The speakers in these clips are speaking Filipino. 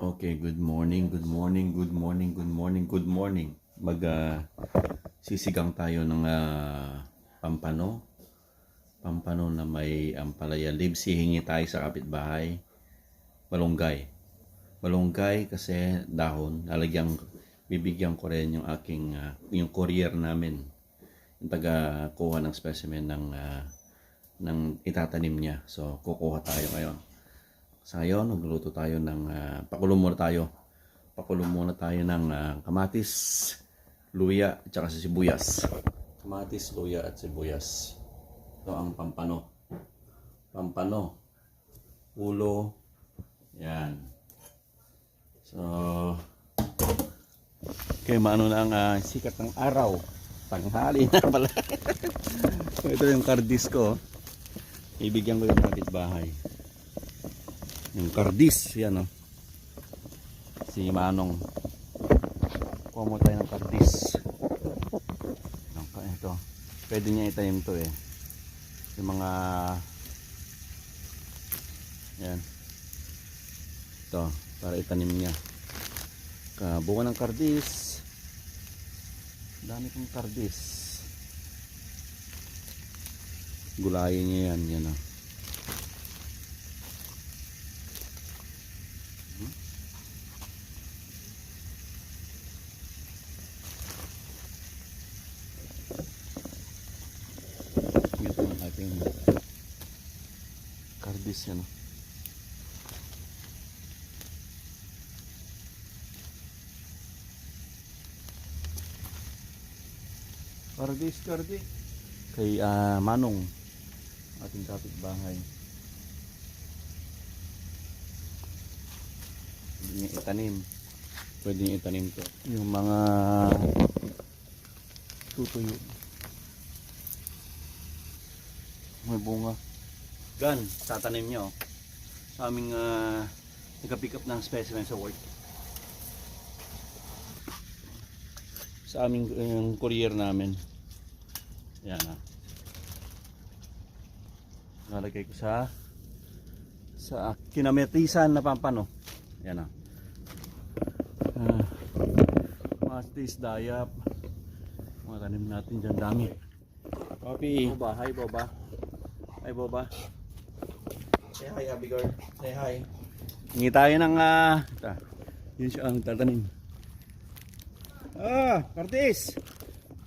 Okay, good morning, good morning, good morning, good morning, good morning. Sisigang tayo ng pampano. Pampano na may ampalaya leaves. Hihingi tayo sa kapitbahay. Malunggay. Malunggay kasi dahon. Bibigyan ko rin yung aking, yung courier namin. Yung taga-kuha ng specimen ng itatanim niya. So, kukuha tayo ngayon. Sa ngayon, nagluluto tayo ng pakulo muna tayo ng kamatis, luya, at saka sibuyas. Kamatis, luya, at sibuyas. Ito ang pampano. Pampano. Ulo. Yan. So, okay, maano na ang sikat ng araw. Tanghali na pala. Ito yung kardis ko. Ibigyan ko yung kapitbahay. Yung kardis, yan o. Si Manong. Kuha mo tayo ng kardis. Ito. Pwede niya itanim to eh. Yung mga yan. Ito. Para itanim niya. Bunga ng kardis. Dami kong kardis. Gulayin niya yan. Yan o. Ito ang ating kardis yan. Kardis. Kay Manong, ating kapitbahay. Pwede niya itanim to. Yung mga tutuyo. May bunga. Gan, tatanim niya oh. Sa aming nag-pick up ng specimen sa work. Sa aming courier namin. Yan ah. Nalagay ko sa kinametisan na pampano. Yan ah. Mastis, dayap. Mga tanim natin dyan dami. Papi. Hi Boba. Hi Boba. Say hi Abigail. Say hi. Hingi tayo ng yun siya ang tatanim.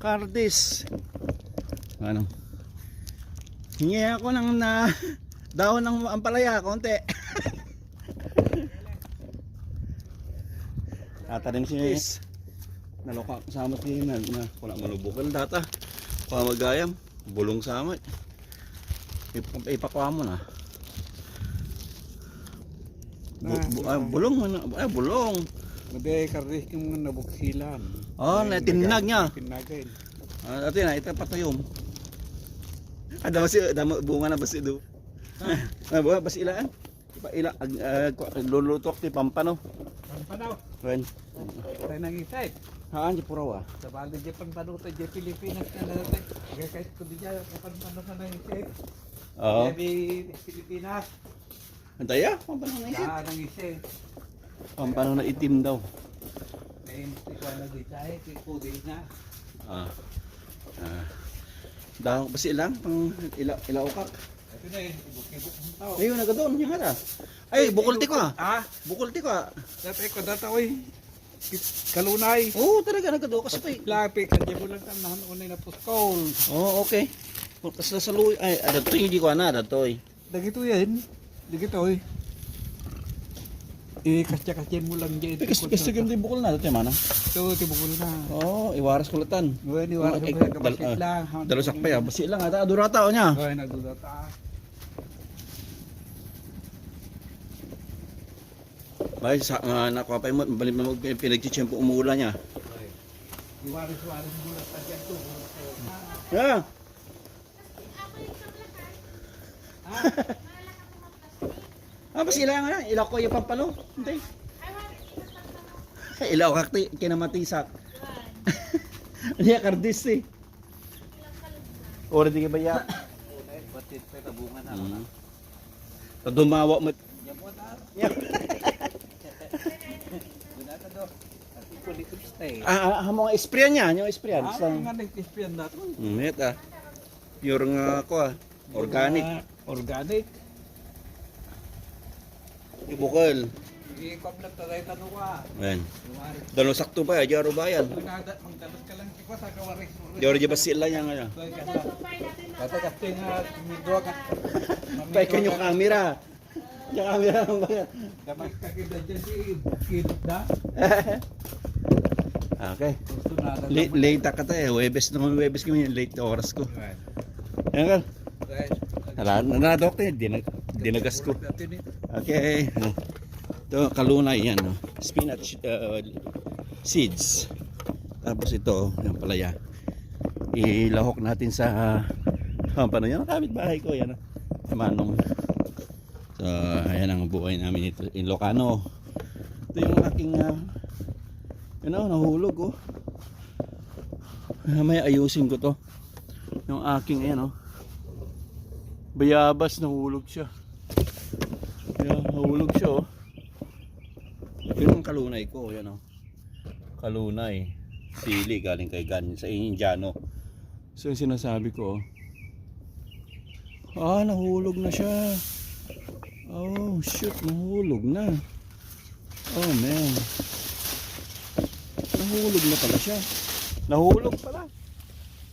Kardis. Ano? Hingi ako ng dahon ng ampalaya konti. Tatanim siya. Naloka kasama si na wala malubukan data. Pamagayam, bulong sama. Ipakuha mo na. Bulong. Maday kardis yung nabuksilan. Oh, natinag niya. Tinagin. Ate na ito patayom. Ada masih bunga na basi do. Bunga basi ilaan. Ila lulutok ti pampano. Pampano. Ren. Tayo nang isay. Haan di Purawa. Sa bali di pampano tayo di Pilipinas ka na natin. Kahit kung di dyan pampano ka nang isay. Oo. Di Pilipinas. Antaya, pampano na isip. Nang isay. Pampano na itim daw. Ngayon ikaw na di tayo. Puding na. Daw basi lang pang ilaukak. Ito na eh. Ibuk-ibuk ng tao. Ayun nagadon yung hara. Ay bukulti ko Ah? Bukulti ko. Dati ko data oy. Kalunay. Oo, talaga nagado kasi pa. Lapik sa jebo lang tam nahan unay na puskol. Oh, okay. Pagkas na saluy ay adatoy hindi ko ana adatoy. Dagito yan. Dagito oy. Kasya-kasyan mo lang dyan. Kasi ganda yung bukol na dati mana. Ito, tibukul na. Oh, iwaras kulatan. Gawin, iwaras ko ba kabasit lang. Dalusak pa ya, basi lang ata durata o niya. Gawin, nagdudata. Bay sa nakuha pa mo balik mo pinagtitiyempo umuulan niya. Iwaras mo lang sa dyan to. Yeah. Basi lang na, ilaw ko yung pampano. Hintay. Ilaw kakti kinamatisak. Niya kardis eh. Ora di ka ba ya? Batit pa tabungan na. Dumawa mo. Yan mo na. ko di ko stay. Mga sprayan niya, yung sprayan. Nga nag-ispian na ito. Ito. Pure nga ako organic. Organic. Ibukal. Ikop na tayo tanong ka. Ayan. Dalo sakto pa, jaro bayan. Magdalas ka lang ko sa kawaris. Jaro di ba sila niya nga. Kata kasi nga, midwa ka. Pay kanyo kamera. Yung kamera ng bayan. Damay kakita dyan si Bukid na. Okay. Late ka tayo. Webes kami. Late na oras ko. Ayan ka. Nanadok tayo. Dinagas ko. Okay. Ito, kalunay yan. No? Spinach seeds. Tapos ito, yung palaya. Ilahok natin sa paano yan? Kapit bahay ko. Yan. Manong. So, ayan ang buhay namin ito. Ilocano. Ito yung aking nahulog. May ayusin ko to. Yung aking ayan. Bayabas, nahulog siya. Ayan, nahulog siya. Yung kalunay ko, yan kalunay, sili galing kay Gan sa Indiano. So yung sinasabi ko, nahulog na siya. Oh shoot, nahulog na. Oh man, nahulog na pala siya. Nahulog pala.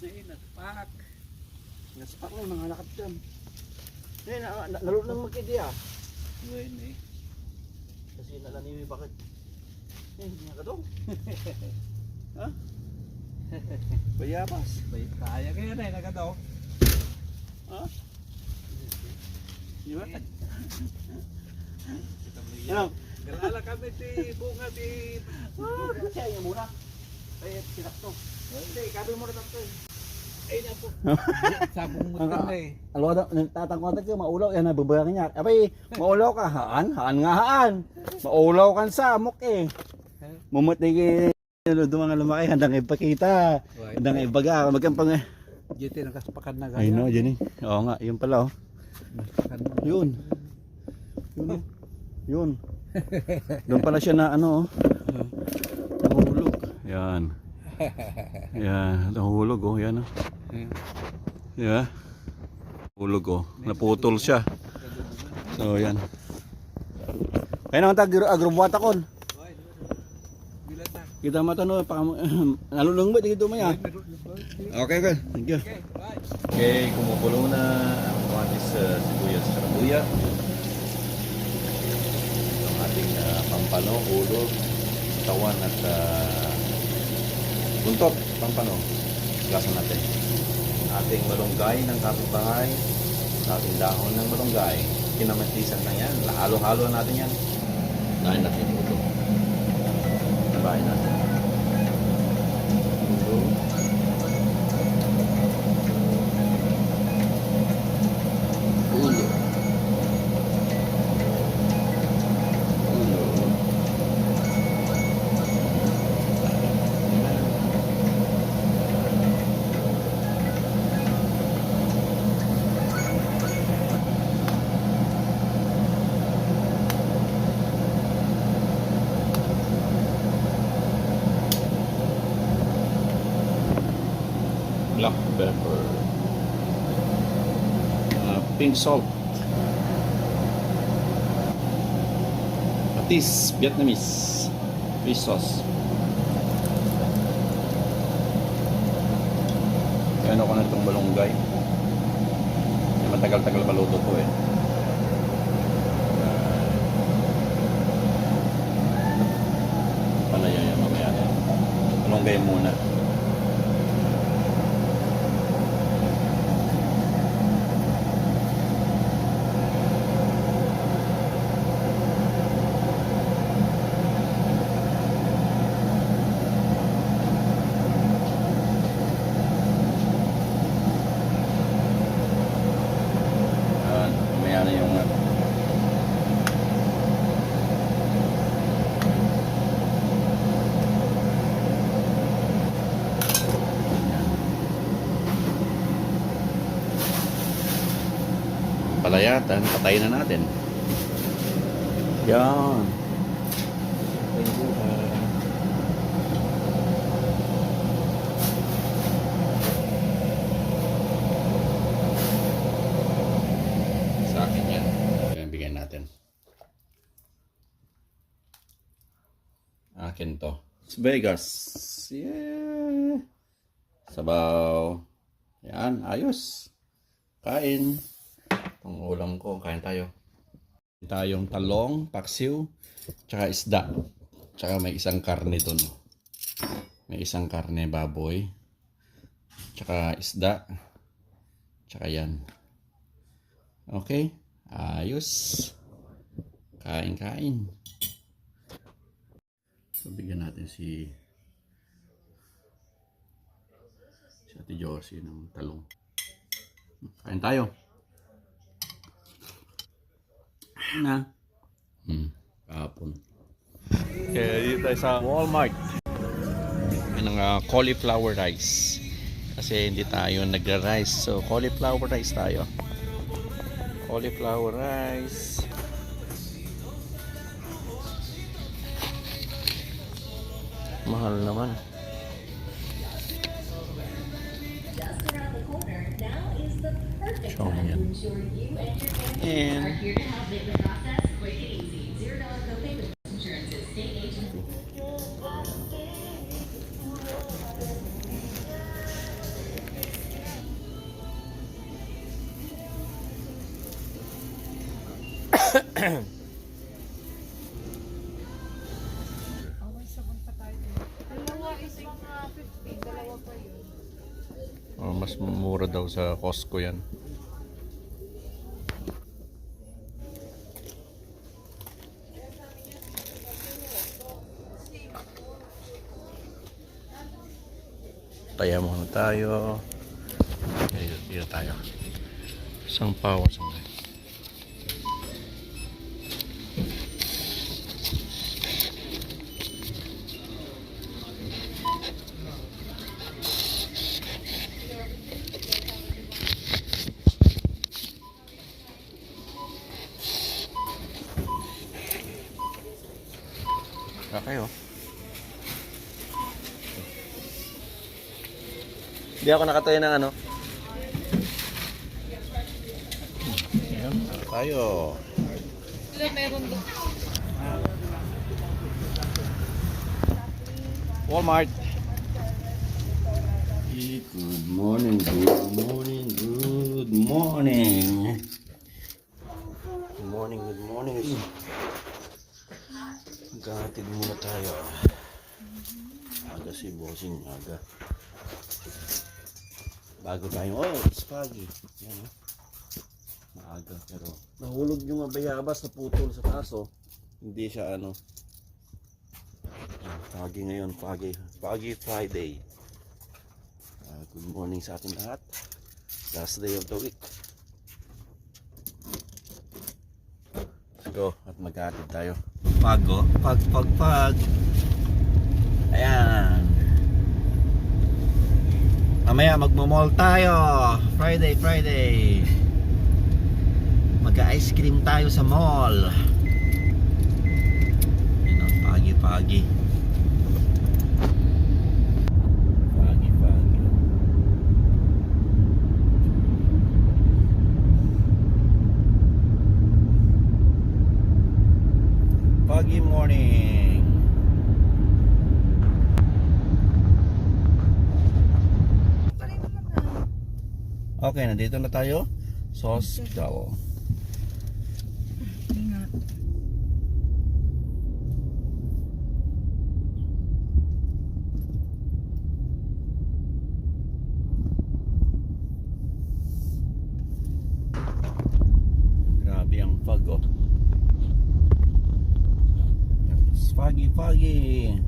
Naspak. Naspak lang, nangalakad dyan. Lalo nang mag-idea. Ngayon eh. Kasi nalanimi bakit? Hindi nga ka doon. Ha? Bayabas. Kaya kaya na nagadaw. Ha? Di ba? Yan. Galala kami si bunga di. Kaya niya muna. Ay, sinakto. Hindi, kabi mo rin ako. Ay na po. Sabong mo Ang- na eh. Alwada, tatangkota ko, maulaw, yan nababayang niya. Abay, maulaw ka, haan nga haan. Maulaw kan sa amok eh. Mumuti doon mga lumaki, handang ipakita. Handang ibaga, magkampang eh. Jete nakaspakan na I know, Jenny. Oo nga, yun pala Naspakan mo. Yun. Yun. Doon pala siya na nahulog. Yan. Yan, nahulog yan Yeah. Nahulog naputol siya. So yan. Kaya naman agrobuata kon. Bilat na. Kita matano nalulung ba dito maya. Okay, okay. Thank you. Okay, bye. Okay, kumukulo na ang kamatis sibuyas sa luya. Ang ating pampano, ulo, tawan at buntot, pampano. Gasan natin. Ating malunggay ng kapitbahay, ating dahon ng malunggay. Kinamatisan na yan. Halo-halo natin yan. Dahil natin ito. Bahay natin. Ulo. Ulo. Ulo. Black pepper. Pink salt. Patis, Vietnamese. Fish sauce. Kaya ano ko na itong balunggay. Matagal-tagal maluto to eh. Palaya yan mamaya na. Balunggay muna. Mamaya na yung palayatan, patayin na natin. Yan. Akin to. Vegas. Yeah. Sabaw. Yan, ayos. Kain. Ang ulam ko, kain tayo. Tayong talong, paksiw, tsaka isda. Tsaka may isang karne dun. May isang karne baboy. Tsaka isda. Tsaka yan. Okay. Ayos. Kain. So, bigyan natin si Ate Josie ng talong. Kain tayo. Na. Kahapon. Kaya dito tayo sa Walmart. Yan ang cauliflower rice. Kasi hindi tayo nagra-rice. So, cauliflower rice tayo. Cauliflower rice. Mahal naman. Show me yan. And mas mura daw sa Costco yan. Taya muna tayo. Dito tayo. Isang pawa sa mga. Kayo. Hindi ako nakatayo ng ano. Ayan, tayo. Sila meron doon. Walmart. Good morning. Good morning. Magkahatid muna tayo. Aga si bossing, aga. Bago tayo. Oh, spaghetti. Yan, oh. Maaga, pero nahulog yung bayabas na putol sa taso. Hindi siya ano. Foggy ngayon, foggy Friday. Good morning sa ating lahat. Last day of the week. Let's go at magkatid tayo. Pag. Ayan. Mamaya magmo-mall tayo. Friday. Mag-ice cream tayo sa mall. Ayan, pagi. Pagi. Foggy morning. Okay, nandito na tayo sa hospital. Ingat. Grabe ang fog, oh. Foggy. Foggy.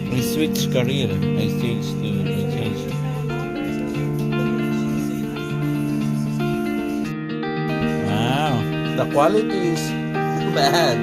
I switched career. I changed. Wow, the quality is bad.